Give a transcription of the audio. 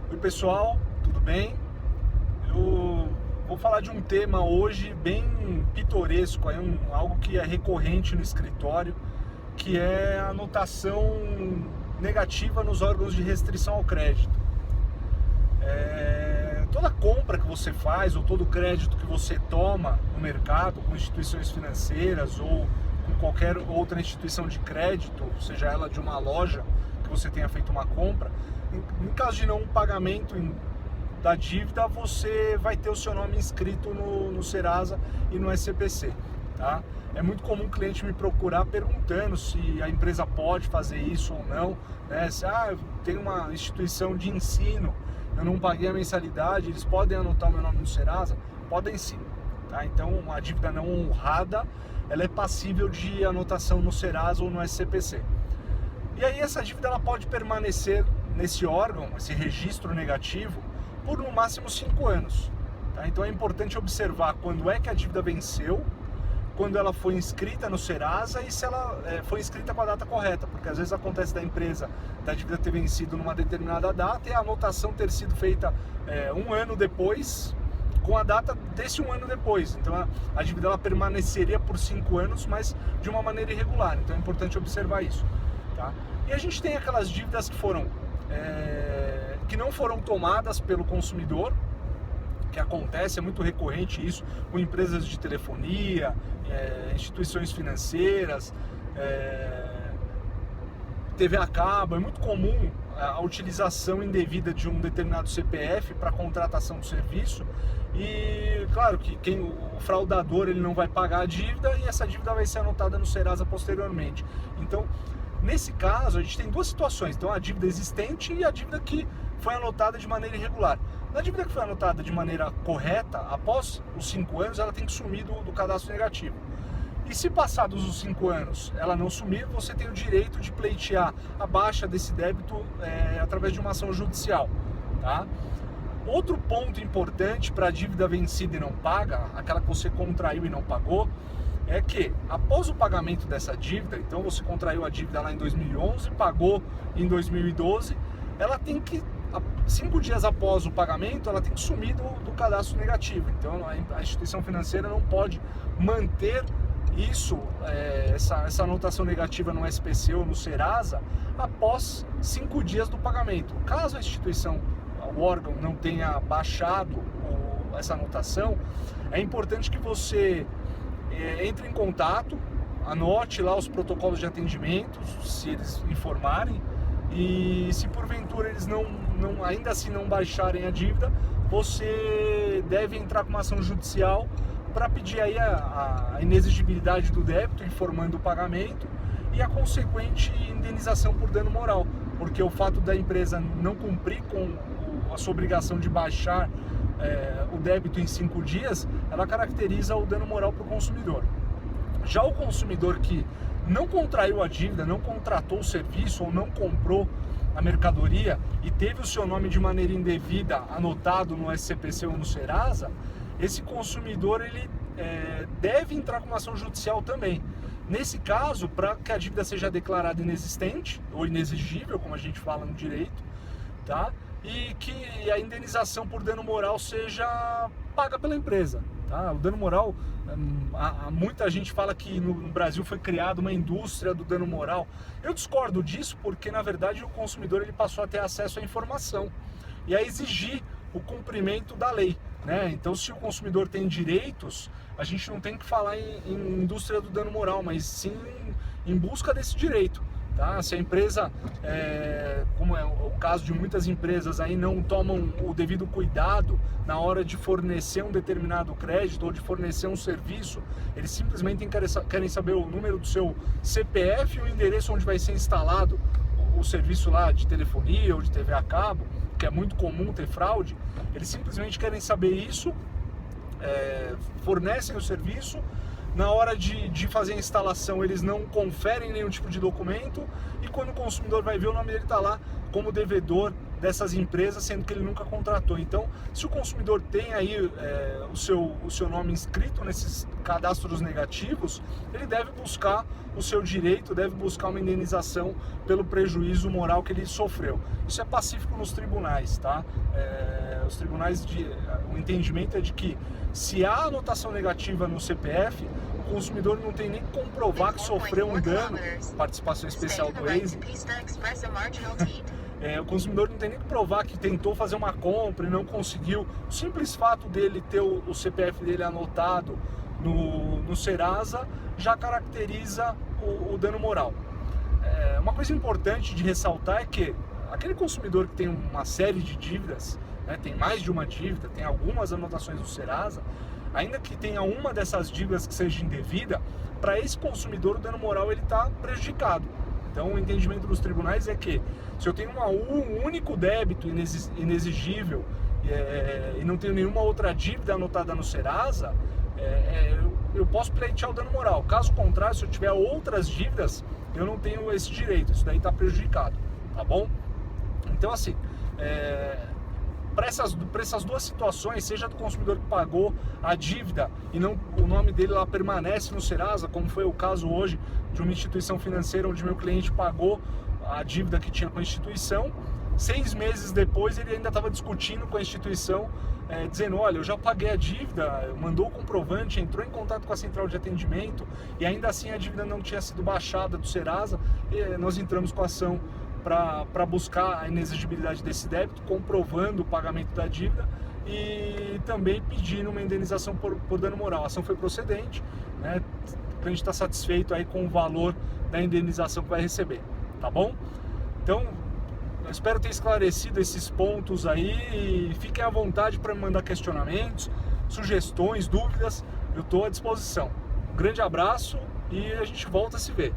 Oi pessoal, tudo bem? Eu vou falar de um tema hoje bem pitoresco, algo que é recorrente no escritório, que é a anotação negativa nos órgãos de restrição ao crédito. Toda compra que você faz ou todo crédito que você toma no mercado, com instituições financeiras ou com qualquer outra instituição de crédito, seja ela de uma loja que você tenha feito uma compra, em caso de não pagamento da dívida, você vai ter o seu nome inscrito no Serasa e no SCPC, tá? É muito comum o cliente me procurar perguntando se a empresa pode fazer isso ou não, né? Se eu tenho uma instituição de ensino, eu não paguei a mensalidade, eles podem anotar o meu nome no Serasa? Podem sim, tá? Então, a dívida não honrada, ela é passível de anotação no Serasa ou no SCPC. E aí essa dívida ela pode permanecer nesse órgão, esse registro negativo, por no máximo 5 anos. Tá? Então é importante observar quando é que a dívida venceu, quando ela foi inscrita no Serasa e se ela foi inscrita com a data correta, porque às vezes acontece da empresa, da dívida ter vencido numa determinada data e a anotação ter sido feita 1 ano depois, com a data desse 1 ano depois. Então a dívida ela permaneceria por 5 anos, mas de uma maneira irregular. Então é importante observar isso. Tá? E a gente tem aquelas dívidas que não foram tomadas pelo consumidor, que acontece, é muito recorrente isso, com empresas de telefonia, instituições financeiras, TV a cabo. É muito comum a utilização indevida de um determinado CPF para contratação do serviço e, claro, que o fraudador ele não vai pagar a dívida e essa dívida vai ser anotada no Serasa posteriormente. Então, nesse caso, a gente tem duas situações. Então, a dívida existente e a dívida que foi anotada de maneira irregular. Na dívida que foi anotada de maneira correta, após os 5 anos, ela tem que sumir do cadastro negativo. E se passados os 5 anos ela não sumir, você tem o direito de pleitear a baixa desse débito através de uma ação judicial. Tá? Outro ponto importante para a dívida vencida e não paga, aquela que você contraiu e não pagou, é que após o pagamento dessa dívida, então você contraiu a dívida lá em 2011, pagou em 2012, ela tem que, 5 dias após o pagamento, ela tem que sumir do cadastro negativo. Então a instituição financeira não pode manter isso, essa anotação negativa no SPC ou no Serasa após 5 dias do pagamento. Caso a instituição, o órgão não tenha baixado essa anotação, é importante que você entre em contato, anote lá os protocolos de atendimento, se eles informarem, e se porventura eles ainda assim não baixarem a dívida, você deve entrar com uma ação judicial para pedir aí a inexigibilidade do débito, informando o pagamento e a consequente indenização por dano moral, porque o fato da empresa não cumprir com a sua obrigação de baixar o débito em 5 dias, ela caracteriza o dano moral para o consumidor. Já o consumidor que não contraiu a dívida, não contratou o serviço ou não comprou a mercadoria e teve o seu nome de maneira indevida anotado no SCPC ou no Serasa, esse consumidor ele deve entrar com uma ação judicial também. Nesse caso, para que a dívida seja declarada inexistente ou inexigível, como a gente fala no direito, tá? E que a indenização por dano moral seja paga pela empresa. Tá? O dano moral, muita gente fala que no Brasil foi criada uma indústria do dano moral. Eu discordo disso porque, na verdade, o consumidor ele passou a ter acesso à informação e a exigir o cumprimento da lei. Né? Então, se o consumidor tem direitos, a gente não tem que falar em indústria do dano moral, mas sim em busca desse direito. Tá? Se a empresa, como é o caso de muitas empresas, aí não tomam o devido cuidado na hora de fornecer um determinado crédito ou de fornecer um serviço, eles simplesmente querem saber o número do seu CPF e o endereço onde vai ser instalado o serviço lá de telefonia ou de TV a cabo, que é muito comum ter fraude. Eles simplesmente querem saber isso, fornecem o serviço. Na hora de fazer a instalação, eles não conferem nenhum tipo de documento e quando o consumidor vai ver, o nome dele está lá como devedor dessas empresas, sendo que ele nunca contratou. Então, se o consumidor tem aí o seu nome inscrito nesses cadastros negativos, ele deve buscar o seu direito, deve buscar uma indenização pelo prejuízo moral que ele sofreu. Isso é pacífico nos tribunais, tá? Os tribunais, o entendimento é de que se há anotação negativa no CPF, o consumidor não tem nem que comprovar que sofreu um dano, participação especial do Waze. O consumidor não tem nem que provar que tentou fazer uma compra e não conseguiu. O simples fato dele ter o CPF dele anotado no Serasa já caracteriza o dano moral. Uma coisa importante de ressaltar é que aquele consumidor que tem uma série de dívidas, né, tem mais de uma dívida, tem algumas anotações do Serasa, ainda que tenha uma dessas dívidas que seja indevida, para esse consumidor o dano moral ele está prejudicado. Então o entendimento dos tribunais é que se eu tenho um único débito inexigível e não tenho nenhuma outra dívida anotada no Serasa, eu posso pleitear o dano moral. Caso contrário, se eu tiver outras dívidas, eu não tenho esse direito, isso daí está prejudicado, tá bom? Então assim, para essas duas situações, seja do consumidor que pagou a dívida e não, o nome dele lá permanece no Serasa, como foi o caso hoje de uma instituição financeira onde meu cliente pagou a dívida que tinha com a instituição, 6 meses depois ele ainda estava discutindo com a instituição, dizendo, olha, eu já paguei a dívida, mandou o comprovante, entrou em contato com a central de atendimento e ainda assim a dívida não tinha sido baixada do Serasa, e nós entramos com a ação para buscar a inexigibilidade desse débito, comprovando o pagamento da dívida e também pedindo uma indenização por dano moral. A ação foi procedente, né? A gente está satisfeito aí com o valor da indenização que vai receber, tá bom? Então, eu espero ter esclarecido esses pontos aí e fiquem à vontade para me mandar questionamentos, sugestões, dúvidas, eu estou à disposição. Um grande abraço e a gente volta a se ver.